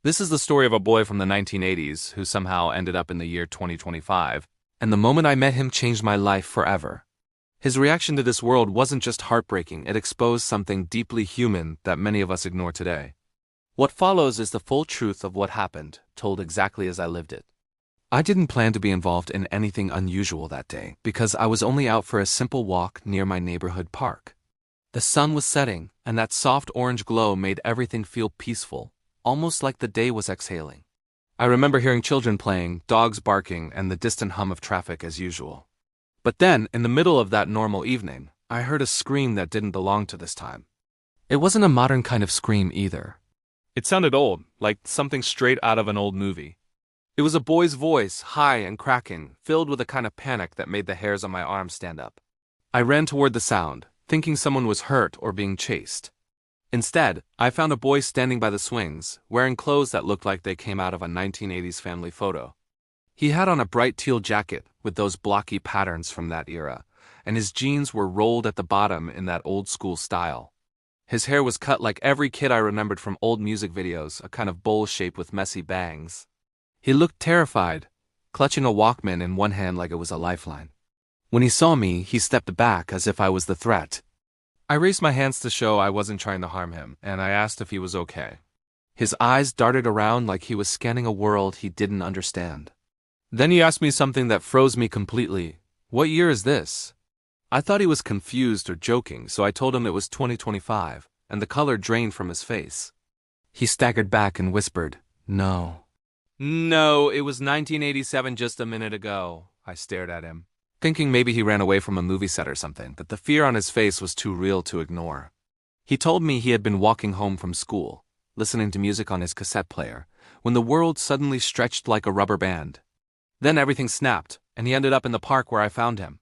This is the story of a boy from the 1980s who somehow ended up in the year 2025, and the moment I met him changed my life forever. His reaction to this world wasn't just heartbreaking, it exposed something deeply human that many of us ignore today. What follows is the full truth of what happened, told exactly as I lived it. I didn't plan to be involved in anything unusual that day because I was only out for a simple walk near my neighborhood park. The sun was setting, and that soft orange glow made everything feel peaceful, almost like the day was exhaling. I remember hearing children playing, dogs barking, and the distant hum of traffic as usual. But then, in the middle of that normal evening, I heard a scream that didn't belong to this time. It wasn't a modern kind of scream either. It sounded old, like something straight out of an old movie. It was a boy's voice, high and cracking, filled with a kind of panic that made the hairs on my arms stand up. I ran toward the sound, thinking someone was hurt or being chased. Instead, I found a boy standing by the swings, wearing clothes that looked like they came out of a 1980s family photo. He had on a bright teal jacket with those blocky patterns from that era, and his jeans were rolled at the bottom in that old-school style. His hair was cut like every kid I remembered from old music videos, a kind of bowl shape with messy bangs. He looked terrified, clutching a Walkman in one hand like it was a lifeline. When he saw me, he stepped back as if I was the threat. I raised my hands to show I wasn't trying to harm him, and I asked if he was okay. His eyes darted around like he was scanning a world he didn't understand. Then he asked me something that froze me completely. "What year is this?" I thought he was confused or joking, so I told him it was 2025, and the color drained from his face. He staggered back and whispered, "No." "No, it was 1987 just a minute ago." I stared at him, thinking maybe he ran away from a movie set or something, but the fear on his face was too real to ignore. He told me he had been walking home from school, listening to music on his cassette player, when the world suddenly stretched like a rubber band. Then everything snapped, and he ended up in the park where I found him.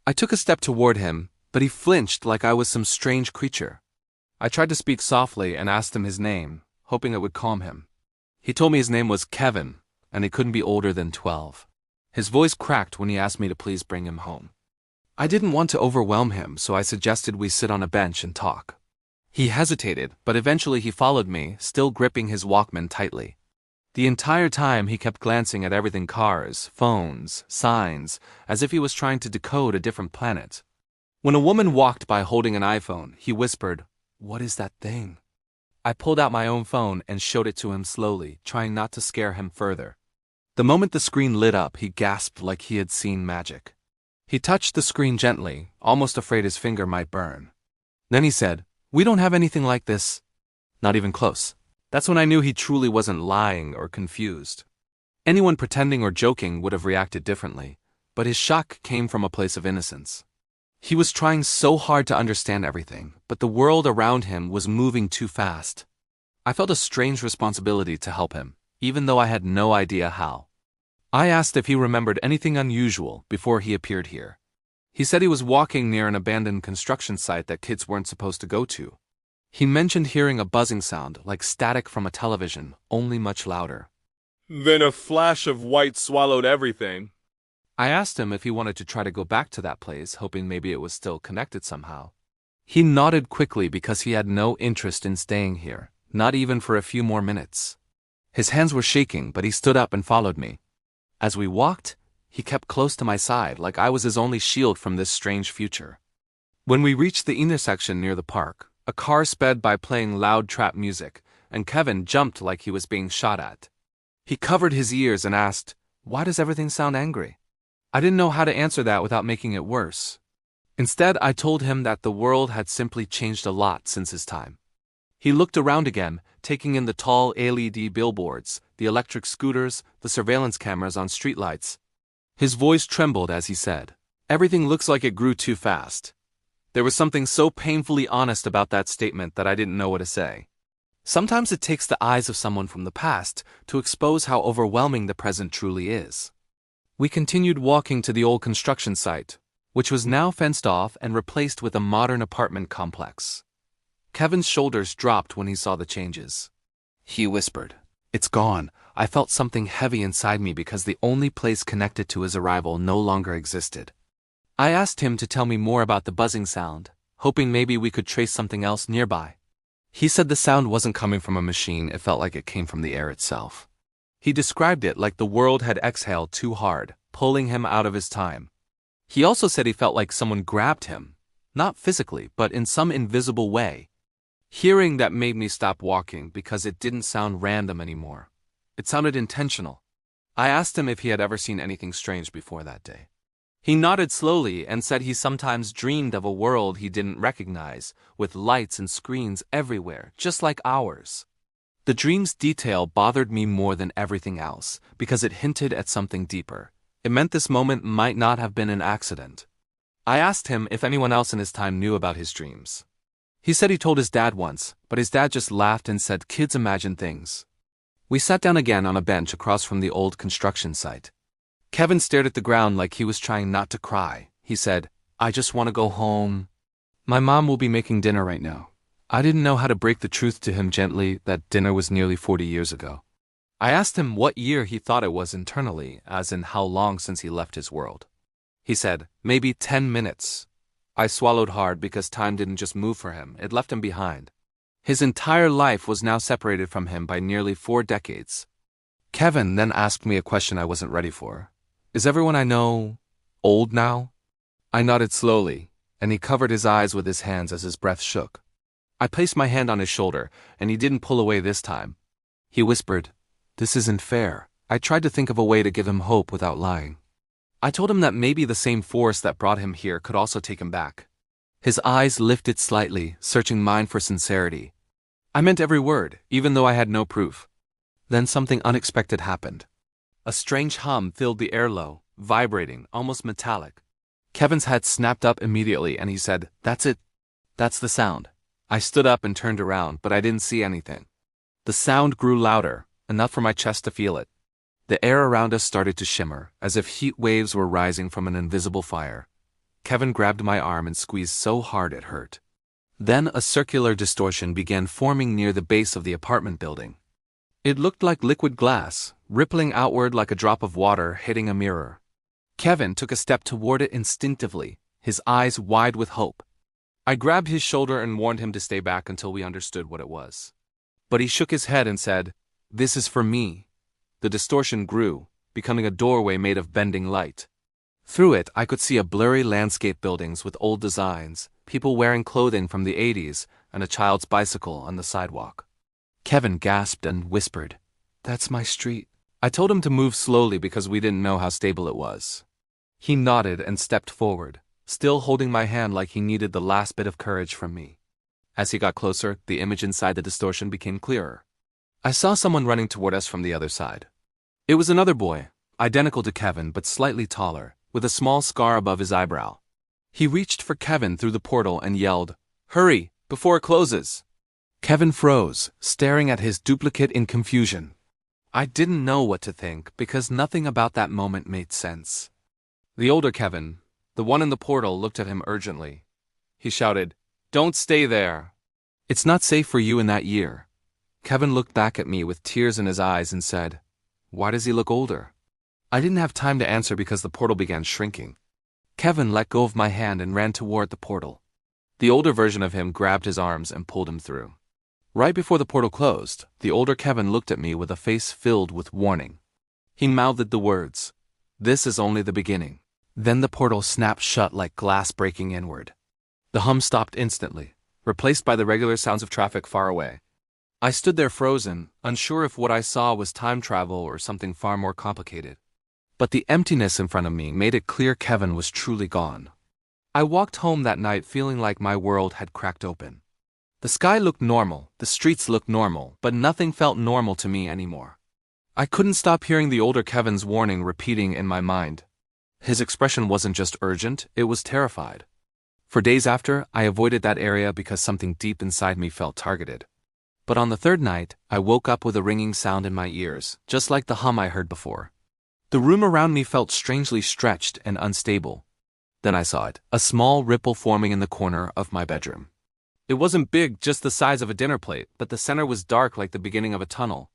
I took a step toward him, but he flinched like I was some strange creature. I tried to speak softly and asked him his name, hoping it would calm him. He told me his name was Kevin, and he couldn't be older than 12. His voice cracked when he asked me to please bring him home. I didn't want to overwhelm him, so I suggested we sit on a bench and talk. He hesitated, but eventually he followed me, still gripping his Walkman tightly. The entire time he kept glancing at everything: cars, phones, signs, as if he was trying to decode a different planet. When a woman walked by holding an iPhone, he whispered, "What is that thing?" I pulled out my own phone and showed it to him slowly, trying not to scare him further. The moment the screen lit up, he gasped like he had seen magic. He touched the screen gently, almost afraid his finger might burn. Then he said, "We don't have anything like this." Not even close. That's when I knew he truly wasn't lying or confused. Anyone pretending or joking would have reacted differently, but his shock came from a place of innocence. He was trying so hard to understand everything, but the world around him was moving too fast. I felt a strange responsibility to help him, even though I had no idea how. I asked if he remembered anything unusual before he appeared here. He said he was walking near an abandoned construction site that kids weren't supposed to go to. He mentioned hearing a buzzing sound, like static from a television, only much louder. "Then a flash of white swallowed everything." I asked him if he wanted to try to go back to that place, hoping maybe it was still connected somehow. He nodded quickly because he had no interest in staying here, not even for a few more minutes. His hands were shaking, but he stood up and followed me. As we walked, he kept close to my side, like I was his only shield from this strange future. When we reached the intersection near the park, a car sped by playing loud trap music, and Kevin jumped like he was being shot at. He covered his ears and asked, "Why does everything sound angry?" I didn't know how to answer that without making it worse. Instead, I told him that the world had simply changed a lot since his time. He looked around again, taking in the tall LED billboards, the electric scooters, the surveillance cameras on streetlights. His voice trembled as he said, "Everything looks like it grew too fast." There was something so painfully honest about that statement that I didn't know what to say. Sometimes it takes the eyes of someone from the past to expose how overwhelming the present truly is. We continued walking to the old construction site, which was now fenced off and replaced with a modern apartment complex. Kevin's shoulders dropped when he saw the changes. He whispered, "It's gone." I felt something heavy inside me because the only place connected to his arrival no longer existed. I asked him to tell me more about the buzzing sound, hoping maybe we could trace something else nearby. He said the sound wasn't coming from a machine, it felt like it came from the air itself. He described it like the world had exhaled too hard, pulling him out of his time. He also said he felt like someone grabbed him, not physically, but in some invisible way. Hearing that made me stop walking because it didn't sound random anymore. It sounded intentional. I asked him if he had ever seen anything strange before that day. He nodded slowly and said he sometimes dreamed of a world he didn't recognize, with lights and screens everywhere, just like ours. The dream's detail bothered me more than everything else, because it hinted at something deeper. It meant this moment might not have been an accident. I asked him if anyone else in his time knew about his dreams. He said he told his dad once, but his dad just laughed and said kids imagine things. We sat down again on a bench across from the old construction site. Kevin stared at the ground like he was trying not to cry. He said, "I just want to go home. My mom will be making dinner right now." I didn't know how to break the truth to him gently that dinner was nearly 40 years ago. I asked him what year he thought it was internally, as in how long since he left his world. He said, "Maybe 10 minutes. I swallowed hard because time didn't just move for him, it left him behind. His entire life was now separated from him by nearly 4 decades. Kevin then asked me a question I wasn't ready for. "Is everyone I know old now?" I nodded slowly, and he covered his eyes with his hands as his breath shook. I placed my hand on his shoulder, and he didn't pull away this time. He whispered, "This isn't fair." I tried to think of a way to give him hope without lying. I told him that maybe the same force that brought him here could also take him back. His eyes lifted slightly, searching mine for sincerity. I meant every word, even though I had no proof. Then something unexpected happened. A strange hum filled the air low, vibrating, almost metallic. Kevin's head snapped up immediately and he said, "That's it. That's the sound." I stood up and turned around, but I didn't see anything. The sound grew louder, enough for my chest to feel it. The air around us started to shimmer, as if heat waves were rising from an invisible fire. Kevin grabbed my arm and squeezed so hard it hurt. Then a circular distortion began forming near the base of the apartment building. It looked like liquid glass, rippling outward like a drop of water hitting a mirror. Kevin took a step toward it instinctively, his eyes wide with hope. I grabbed his shoulder and warned him to stay back until we understood what it was. But he shook his head and said, "This is for me." The distortion grew, becoming a doorway made of bending light. Through it, I could see a blurry landscape buildings with old designs, people wearing clothing from the 80s, and a child's bicycle on the sidewalk. Kevin gasped and whispered, "That's my street." I told him to move slowly because we didn't know how stable it was. He nodded and stepped forward, still holding my hand like he needed the last bit of courage from me. As he got closer, the image inside the distortion became clearer. I saw someone running toward us from the other side. It was another boy, identical to Kevin but slightly taller, with a small scar above his eyebrow. He reached for Kevin through the portal and yelled, "Hurry, before it closes!" Kevin froze, staring at his duplicate in confusion. I didn't know what to think because nothing about that moment made sense. The older Kevin, the one in the portal, looked at him urgently. He shouted, "Don't stay there. It's not safe for you in that year." Kevin looked back at me with tears in his eyes and said, "Why does he look older?" I didn't have time to answer because the portal began shrinking. Kevin let go of my hand and ran toward the portal. The older version of him grabbed his arms and pulled him through. Right before the portal closed, the older Kevin looked at me with a face filled with warning. He mouthed the words, "This is only the beginning." Then the portal snapped shut like glass breaking inward. The hum stopped instantly, replaced by the regular sounds of traffic far away. I stood there frozen, unsure if what I saw was time travel or something far more complicated. But the emptiness in front of me made it clear Kevin was truly gone. I walked home that night feeling like my world had cracked open. The sky looked normal, the streets looked normal, but nothing felt normal to me anymore. I couldn't stop hearing the older Kevin's warning repeating in my mind. His expression wasn't just urgent, it was terrified. For days after, I avoided that area because something deep inside me felt targeted. But on the third night, I woke up with a ringing sound in my ears, just like the hum I heard before. The room around me felt strangely stretched and unstable. Then I saw it, a small ripple forming in the corner of my bedroom. It wasn't big, just the size of a dinner plate, but the center was dark like the beginning of a tunnel.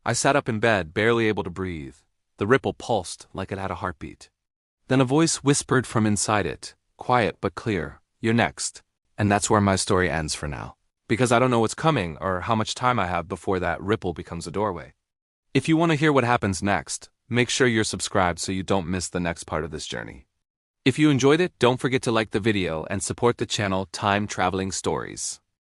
I sat up in bed, barely able to breathe. The ripple pulsed like it had a heartbeat. Then a voice whispered from inside it, quiet but clear, "You're next." And that's where my story ends for now. because I don't know what's coming or how much time I have before that ripple becomes a doorway. If you want to hear what happens next, make sure you're subscribed so you don't miss the next part of this journey. If you enjoyed it, don't forget to like the video and support the channel Time Traveling Stories.